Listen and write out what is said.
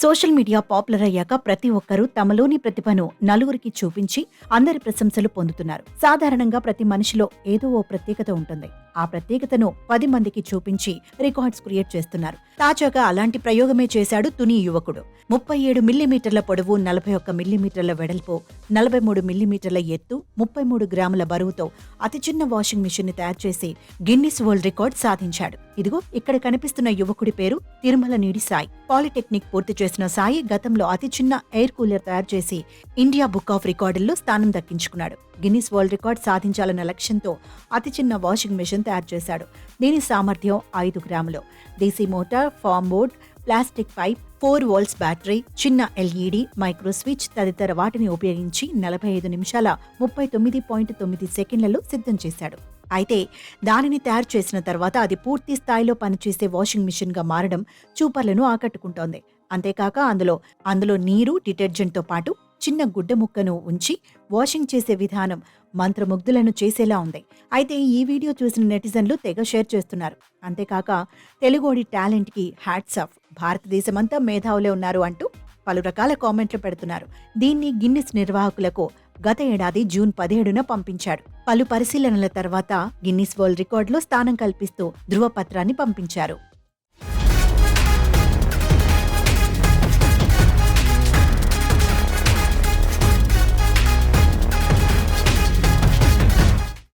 Social media popular అయ్యాక ప్రతి ఒక్కరూ తమలోని ప్రతిభను నలుగురికి చూపించి అందరి ప్రశంసలు పొందుతున్నారు. సాధారణంగా ప్రతి మనిషిలో ఏదో ఓ ప్రత్యేకత ఉంటుంది. ఆ ప్రత్యేకతను 10 మందికి చూపించి రికార్డ్స్ క్రియేట్ చేస్తున్నారు. తాజాగా అలాంటి ప్రయోగమే చేశాడు తుని యువకుడు. 37 మిల్లీమీటర్ల పొడవు, 41 మిల్లీమీటర్ల వెడల్పు, 43 మిల్లీమీటర్ల ఎత్తు, 33 గ్రాముల బరువుతో అతి చిన్న వాషింగ్ మిషన్ ని తయారు చేసి గిన్నిస్ వరల్డ్ రికార్డ్ సాధించాడు. ఇదిగో ఇక్కడ కనిపిస్తున్న యువకుడి పేరు తిరుమలనీడి సాయి. పాలిటెక్నిక్ పూర్తి చేసిన సాయి గతంలో అతి చిన్న ఎయిర్ కూలర్ తయారు చేసి ఇండియా బుక్ ఆఫ్ రికార్డుల్లో స్థానం దక్కించుకున్నాడు. గిన్నిస్ వరల్డ్ రికార్డ్ సాధించాలన్న లక్ష్యంతో అతి చిన్న వాషింగ్ మిషన్ తయారు చేశాడు. దీని సామర్థ్యం 5 గ్రాములు. DC motor, foam board, plastic pipe, 4 volts battery, చిన్న ఎల్ఈడి, మైక్రో స్విచ్ తదితర వాటిని ఉపయోగించి 45 నిమిషాల 39.9 సెకండ్లలో సిద్ధం చేశాడు. అయితే దానిని తయారు చేసిన తర్వాత అది పూర్తి స్థాయిలో పనిచేసే వాషింగ్ మిషన్ గా మారడం చూపర్లను ఆకట్టుకుంటోంది. అంతేకాక అందులో నీరు, డిటర్జెంట్తో పాటు చిన్న గుడ్డ ముక్కను ఉంచి వాషింగ్ చేసే విధానం మంత్రముగ్ధులను చేసేలా ఉంది. అయితే ఈ వీడియో చూసిన నెటిజన్లు తెగ షేర్ చేస్తున్నారు. అంతేకాక తెలుగోడి టాలెంట్ కి హ్యాట్స్ ఆఫ్, భారతదేశమంతా మేధావులే ఉన్నారు అంటూ పలు రకాల కామెంట్లు పెడుతున్నారు. దీన్ని గిన్నిస్ నిర్వాహకులకు గత ఏడాది జూన్ 17న పంపించాడు. పలు పరిశీలనల తర్వాత గిన్నిస్ వరల్డ్ రికార్డులో స్థానం కల్పిస్తూ ధృవపత్రాన్ని పంపించారు.